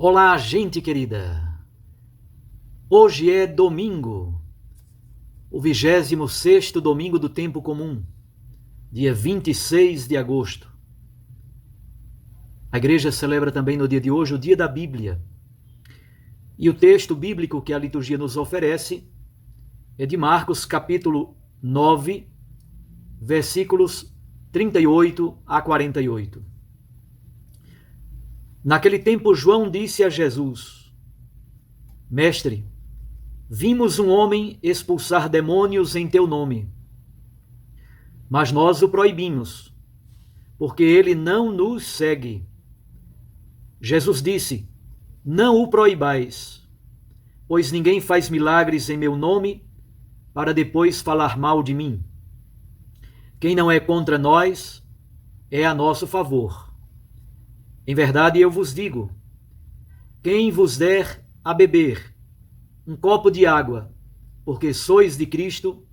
Olá, gente querida! Hoje é domingo, o 26º domingo do tempo comum, dia 26 de agosto. A igreja celebra também no dia de hoje o dia da Bíblia. E o texto bíblico que a liturgia nos oferece é de Marcos, capítulo 9, versículos 38 a 48. Naquele tempo, João disse a Jesus: Mestre, vimos um homem expulsar demônios em teu nome, mas nós o proibimos, porque ele não nos segue. Jesus disse: Não o proibais, pois ninguém faz milagres em meu nome para depois falar mal de mim. Quem não é contra nós é a nosso favor. Em verdade, eu vos digo, quem vos der a beber um copo de água, porque sois de Cristo,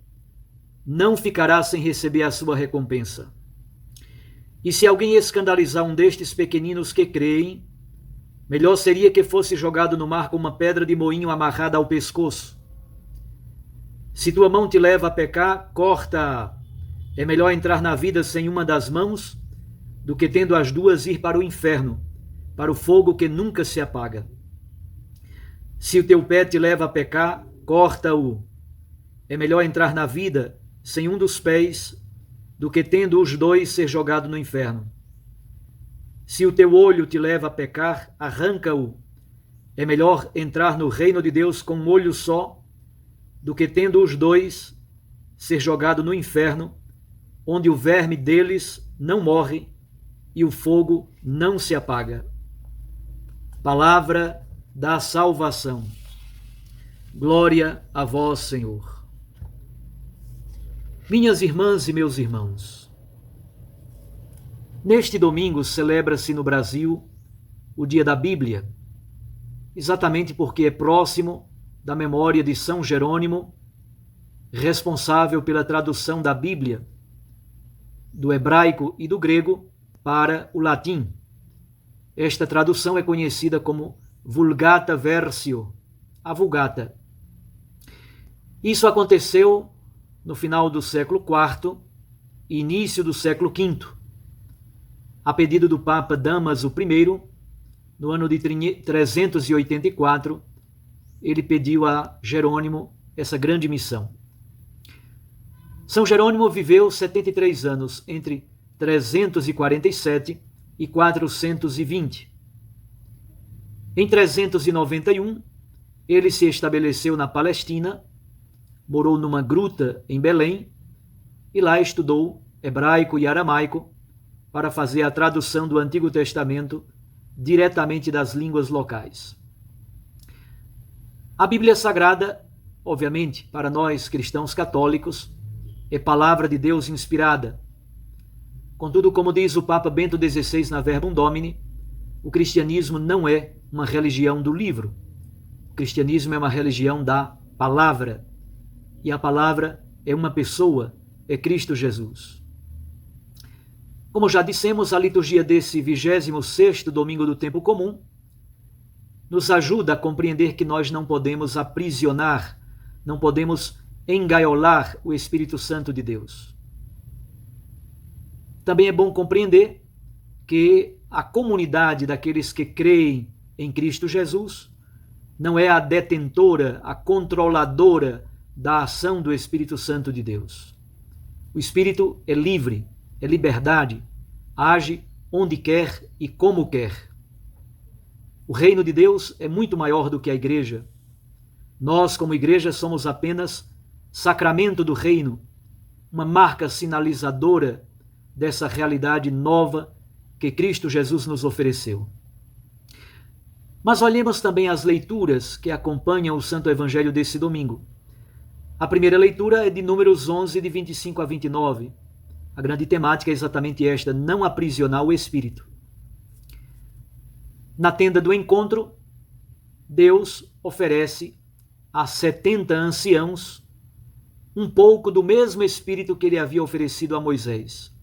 não ficará sem receber a sua recompensa. E se alguém escandalizar um destes pequeninos que creem, melhor seria que fosse jogado no mar com uma pedra de moinho amarrada ao pescoço. Se tua mão te leva a pecar, corta-a. É melhor entrar na vida sem uma das mãos do que tendo as duas ir para o inferno, para o fogo que nunca se apaga. Se o teu pé te leva a pecar, corta-o. É melhor entrar na vida sem um dos pés do que tendo os dois ser jogado no inferno. Se o teu olho te leva a pecar, arranca-o. É melhor entrar no reino de Deus com um olho só do que tendo os dois ser jogado no inferno, onde o verme deles não morre e o fogo não se apaga. Palavra da salvação. Glória a vós, Senhor. Minhas irmãs e meus irmãos, neste domingo celebra-se no Brasil o Dia da Bíblia, exatamente porque é próximo da memória de São Jerônimo, responsável pela tradução da Bíblia do hebraico e do grego para o latim. Esta tradução é conhecida como Vulgata Versio, a Vulgata. Isso aconteceu no final do século IV e início do século V. A pedido do Papa Damaso I, no ano de 384, ele pediu a Jerônimo essa grande missão. São Jerônimo viveu 73 anos, entre 347 e 420. Em 391, ele se estabeleceu na Palestina, morou numa gruta em Belém e lá estudou hebraico e aramaico para fazer a tradução do Antigo Testamento diretamente das línguas locais. A Bíblia Sagrada, obviamente, para nós cristãos católicos, é palavra de Deus inspirada. Contudo, como diz o Papa Bento XVI na Verbum Domini, o cristianismo não é uma religião do livro. O cristianismo é uma religião da palavra. E a palavra é uma pessoa, é Cristo Jesus. Como já dissemos, a liturgia desse 26º domingo do tempo comum nos ajuda a compreender que nós não podemos aprisionar, não podemos engaiolar o Espírito Santo de Deus. Também é bom compreender que a comunidade daqueles que creem em Cristo Jesus não é a detentora, a controladora da ação do Espírito Santo de Deus. O Espírito é livre, é liberdade, age onde quer e como quer. O reino de Deus é muito maior do que a igreja. Nós, como igreja, somos apenas sacramento do reino, uma marca sinalizadora dessa realidade nova que Cristo Jesus nos ofereceu. Mas olhemos também as leituras que acompanham o Santo Evangelho desse domingo. A primeira leitura é de Números 11, de 25 a 29. A grande temática é exatamente esta: não aprisionar o Espírito. Na tenda do encontro, Deus oferece a 70 anciãos um pouco do mesmo Espírito que ele havia oferecido a Moisés.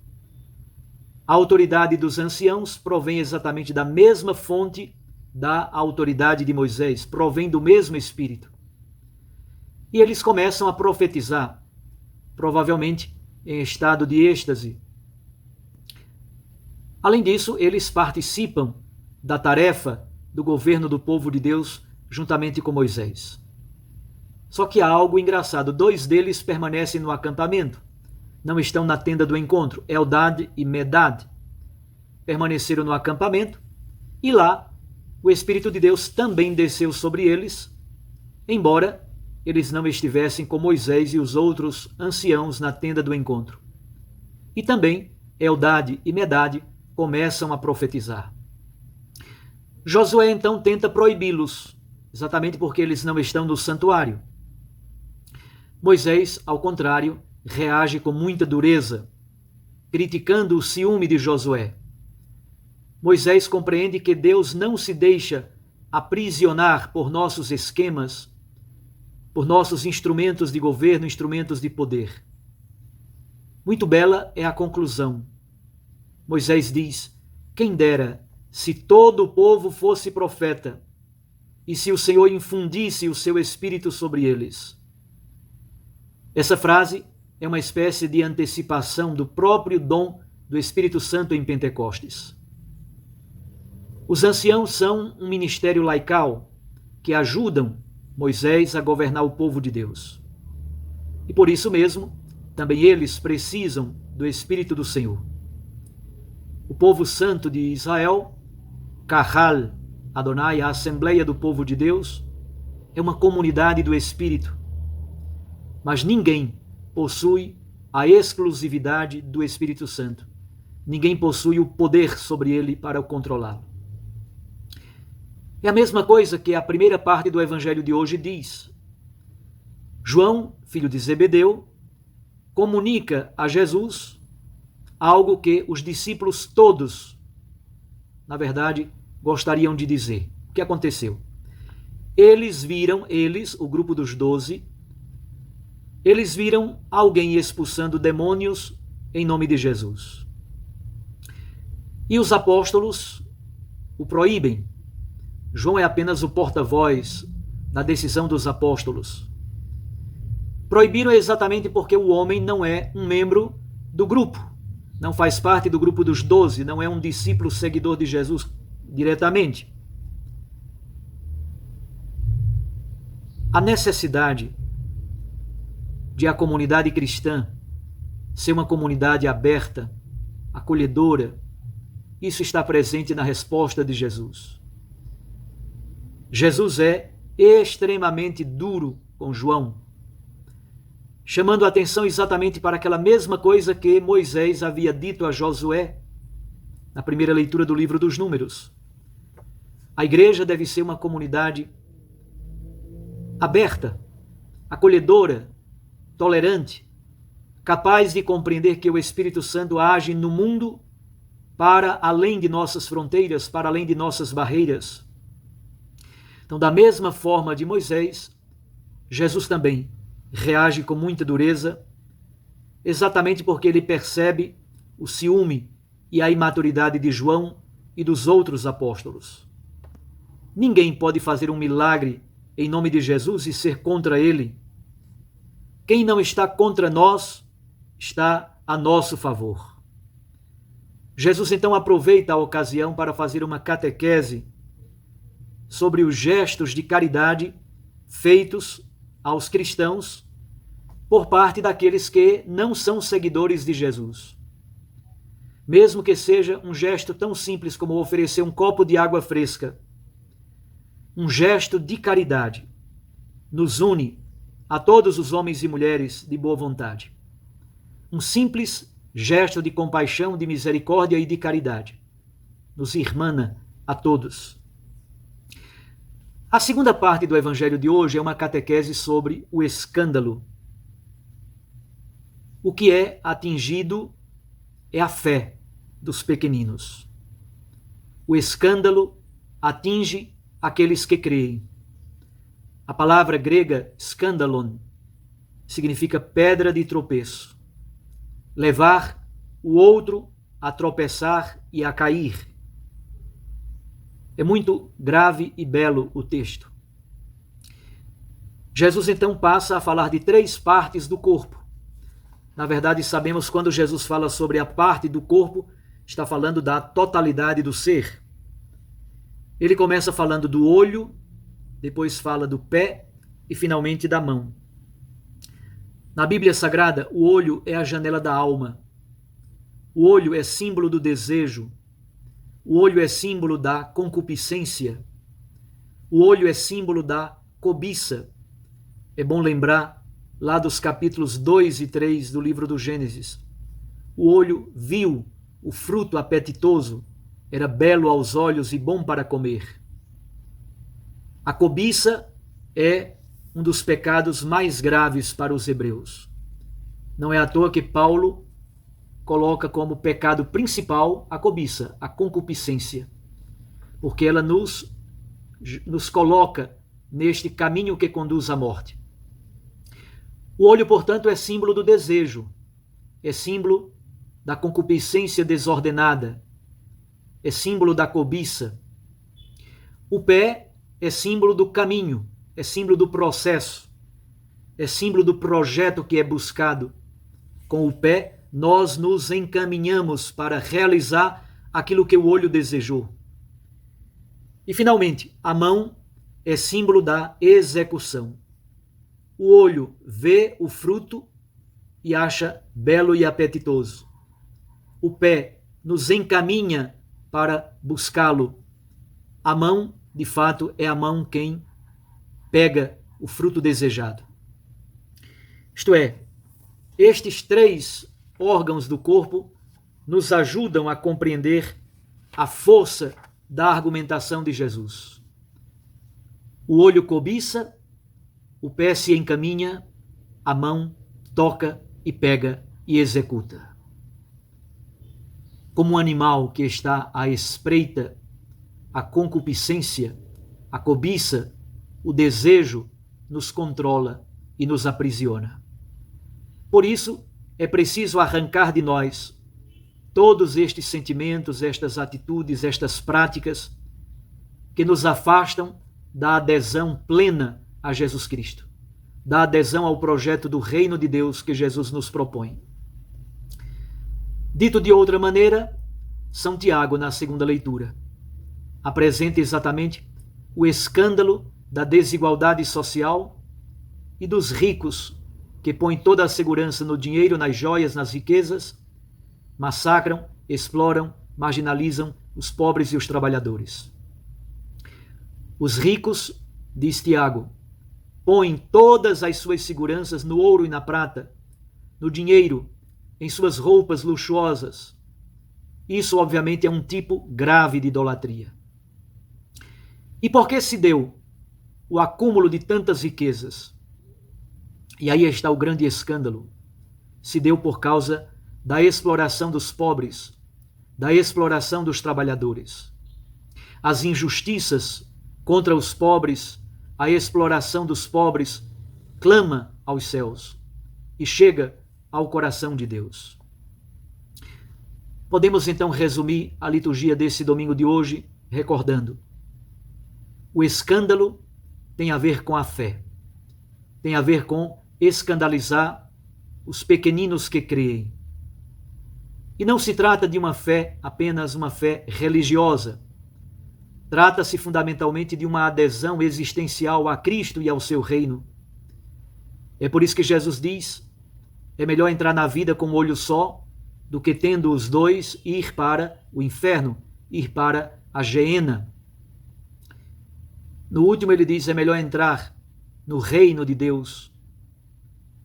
A autoridade dos anciãos provém exatamente da mesma fonte da autoridade de Moisés, provém do mesmo Espírito. E eles começam a profetizar, provavelmente em estado de êxtase. Além disso, eles participam da tarefa do governo do povo de Deus juntamente com Moisés. Só que há algo engraçado, 2 deles permanecem no acampamento, não estão na tenda do encontro, Eldad e Medad. Permaneceram no acampamento e lá o Espírito de Deus também desceu sobre eles, embora eles não estivessem com Moisés e os outros anciãos na tenda do encontro. E também Eldad e Medad começam a profetizar. Josué então tenta proibi-los, exatamente porque eles não estão no santuário. Moisés, ao contrário, reage com muita dureza, criticando o ciúme de Josué. Moisés compreende que Deus não se deixa aprisionar por nossos esquemas, por nossos instrumentos de governo, instrumentos de poder. Muito bela é a conclusão. Moisés diz: quem dera se todo o povo fosse profeta, e se o Senhor infundisse o seu espírito sobre eles. Essa frase é uma espécie de antecipação do próprio dom do Espírito Santo em Pentecostes. Os anciãos são um ministério laical que ajudam Moisés a governar o povo de Deus. E por isso mesmo, também eles precisam do Espírito do Senhor. O povo santo de Israel, Kahal Adonai, a Assembleia do povo de Deus, é uma comunidade do Espírito. Mas ninguém possui a exclusividade do Espírito Santo. Ninguém possui o poder sobre ele para o controlá-lo. É a mesma coisa que a primeira parte do evangelho de hoje diz. João, filho de Zebedeu, comunica a Jesus algo que os discípulos todos, na verdade, gostariam de dizer. O que aconteceu? Eles, o grupo dos 12, eles viram alguém expulsando demônios em nome de Jesus. E os apóstolos o proíbem. João é apenas o porta-voz da decisão dos apóstolos. Proibiram exatamente porque o homem não é um membro do grupo, não faz parte do grupo dos 12, não é um discípulo seguidor de Jesus diretamente. A necessidade de a comunidade cristã ser uma comunidade aberta, acolhedora, isso está presente na resposta de Jesus. Jesus é extremamente duro com João, chamando a atenção exatamente para aquela mesma coisa que Moisés havia dito a Josué na primeira leitura do livro dos Números. A igreja deve ser uma comunidade aberta, acolhedora, tolerante, capaz de compreender que o Espírito Santo age no mundo para além de nossas fronteiras, para além de nossas barreiras. Então, da mesma forma de Moisés, Jesus também reage com muita dureza, exatamente porque ele percebe o ciúme e a imaturidade de João e dos outros apóstolos. Ninguém pode fazer um milagre em nome de Jesus e ser contra ele. Quem não está contra nós, está a nosso favor. Jesus então aproveita a ocasião para fazer uma catequese sobre os gestos de caridade feitos aos cristãos por parte daqueles que não são seguidores de Jesus. Mesmo que seja um gesto tão simples como oferecer um copo de água fresca, um gesto de caridade nos une a todos os homens e mulheres de boa vontade. Um simples gesto de compaixão, de misericórdia e de caridade nos irmana a todos. A segunda parte do evangelho de hoje é uma catequese sobre o escândalo. O que é atingido é a fé dos pequeninos. O escândalo atinge aqueles que creem. A palavra grega skandalon significa pedra de tropeço. Levar o outro a tropeçar e a cair. É muito grave e belo o texto. Jesus então passa a falar de 3 partes do corpo. Na verdade, sabemos quando Jesus fala sobre a parte do corpo, está falando da totalidade do ser. Ele começa falando do olho, depois fala do pé e finalmente da mão. Na Bíblia Sagrada, o olho é a janela da alma. O olho é símbolo do desejo. O olho é símbolo da concupiscência. O olho é símbolo da cobiça. É bom lembrar lá dos capítulos 2 e 3 do livro do Gênesis. O olho viu o fruto apetitoso, era belo aos olhos e bom para comer. A cobiça é um dos pecados mais graves para os hebreus. Não é à toa que Paulo coloca como pecado principal a cobiça, a concupiscência, porque ela nos coloca neste caminho que conduz à morte. O olho, portanto, é símbolo do desejo, é símbolo da concupiscência desordenada, é símbolo da cobiça. O pé é símbolo do caminho, é símbolo do processo, é símbolo do projeto que é buscado. Com o pé, nós nos encaminhamos para realizar aquilo que o olho desejou. E, finalmente, a mão é símbolo da execução. O olho vê o fruto e acha belo e apetitoso. O pé nos encaminha para buscá-lo. A mão, de fato, é a mão quem pega o fruto desejado. Isto é, estes 3 órgãos do corpo nos ajudam a compreender a força da argumentação de Jesus. O olho cobiça, o pé se encaminha, a mão toca e pega e executa. Como um animal que está à espreita, a concupiscência, a cobiça, o desejo nos controla e nos aprisiona. Por isso, é preciso arrancar de nós todos estes sentimentos, estas atitudes, estas práticas que nos afastam da adesão plena a Jesus Cristo, da adesão ao projeto do reino de Deus que Jesus nos propõe. Dito de outra maneira, São Tiago, na segunda leitura, apresenta exatamente o escândalo da desigualdade social e dos ricos que põem toda a segurança no dinheiro, nas joias, nas riquezas, massacram, exploram, marginalizam os pobres e os trabalhadores. Os ricos, diz Tiago, põem todas as suas seguranças no ouro e na prata, no dinheiro, em suas roupas luxuosas. Isso, obviamente, é um tipo grave de idolatria. E por que se deu o acúmulo de tantas riquezas? E aí está o grande escândalo. Se deu por causa da exploração dos pobres, da exploração dos trabalhadores. As injustiças contra os pobres, a exploração dos pobres, clama aos céus e chega ao coração de Deus. Podemos então resumir a liturgia desse domingo de hoje recordando: o escândalo tem a ver com a fé, tem a ver com escandalizar os pequeninos que creem. E não se trata de uma fé, apenas uma fé religiosa. Trata-se fundamentalmente de uma adesão existencial a Cristo e ao seu reino. É por isso que Jesus diz: é melhor entrar na vida com um olho só do que, tendo os dois, ir para o inferno, ir para a geena. No último ele diz: é melhor entrar no reino de Deus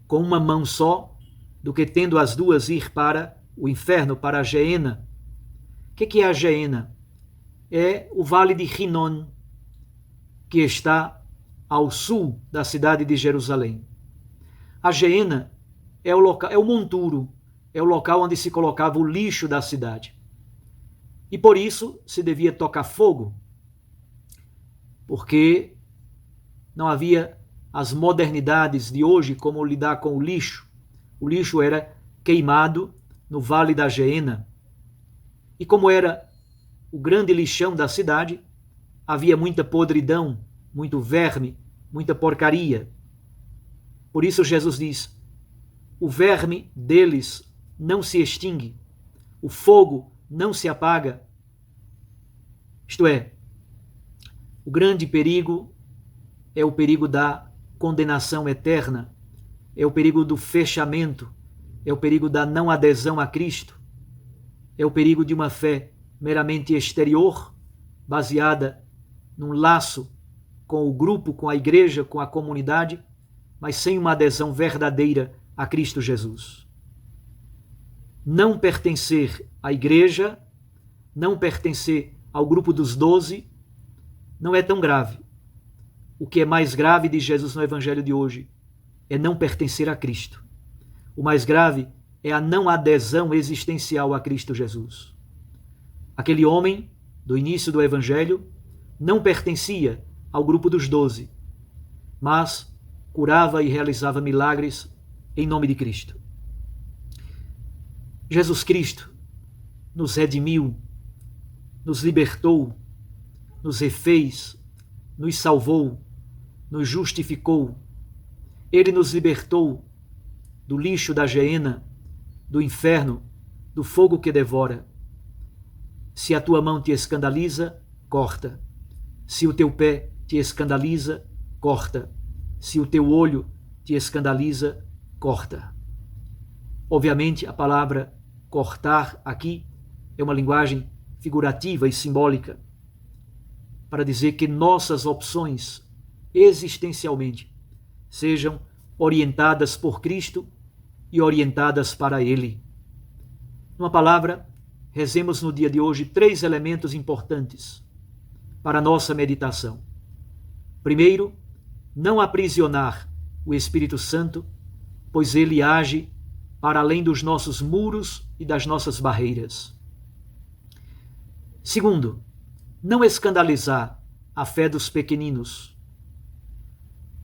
com uma mão só do que, tendo as duas, ir para o inferno, para a geena. O que é a geena? É o vale de Rinon, que está ao sul da cidade de Jerusalém. A geena é o local, é o monturo, é o local onde se colocava o lixo da cidade. E por isso se devia tocar fogo, porque não havia as modernidades de hoje como lidar com o lixo. O lixo era queimado no vale da geena. E como era o grande lixão da cidade, havia muita podridão, muito verme, muita porcaria. Por isso Jesus diz: o verme deles não se extingue, o fogo não se apaga. Isto é, o grande perigo é o perigo da condenação eterna, é o perigo do fechamento, é o perigo da não adesão a Cristo, é o perigo de uma fé meramente exterior, baseada num laço com o grupo, com a igreja, com a comunidade, mas sem uma adesão verdadeira a Cristo Jesus. Não pertencer à igreja, não pertencer ao grupo dos 12, não é tão grave. O que é mais grave de Jesus no evangelho de hoje é não pertencer a Cristo. O mais grave é a não adesão existencial a Cristo Jesus. Aquele homem, do início do evangelho, não pertencia ao grupo dos 12, mas curava e realizava milagres em nome de Cristo. Jesus Cristo nos redimiu, nos libertou, nos refez, nos salvou, nos justificou. Ele nos libertou do lixo da geena, do inferno, do fogo que devora. Se a tua mão te escandaliza, corta. Se o teu pé te escandaliza, corta. Se o teu olho te escandaliza, corta. Obviamente, a palavra cortar aqui é uma linguagem figurativa e simbólica para dizer que nossas opções existencialmente sejam orientadas por Cristo e orientadas para Ele. Numa palavra, rezemos no dia de hoje 3 elementos importantes para a nossa meditação. Primeiro, não aprisionar o Espírito Santo, pois ele age para além dos nossos muros e das nossas barreiras. Segundo, não escandalizar a fé dos pequeninos.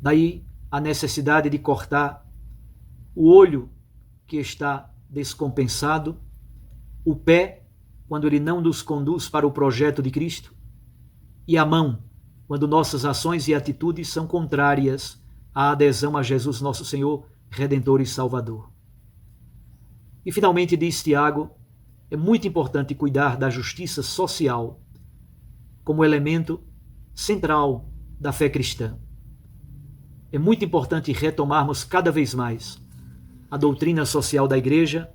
Daí a necessidade de cortar o olho que está descompensado, o pé, quando ele não nos conduz para o projeto de Cristo, e a mão, quando nossas ações e atitudes são contrárias à adesão a Jesus, nosso Senhor, Redentor e Salvador. E finalmente diz Tiago, é muito importante cuidar da justiça social como elemento central da fé cristã. É muito importante retomarmos cada vez mais a doutrina social da Igreja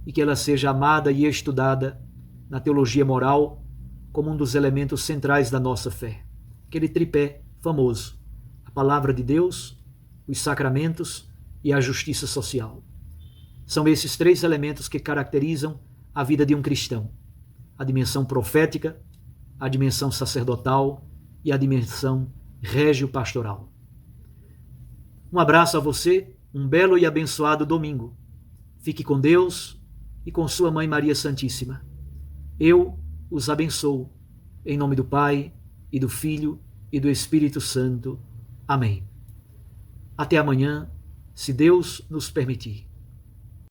e que ela seja amada e estudada na teologia moral como um dos elementos centrais da nossa fé. Aquele tripé famoso, a palavra de Deus, os sacramentos e a justiça social. São esses 3 elementos que caracterizam a vida de um cristão: a dimensão profética, a dimensão sacerdotal e a dimensão régio-pastoral. Um abraço a você, um belo e abençoado domingo. Fique com Deus e com sua Mãe Maria Santíssima. Eu os abençoo, em nome do Pai, e do Filho, e do Espírito Santo. Amém. Até amanhã, se Deus nos permitir.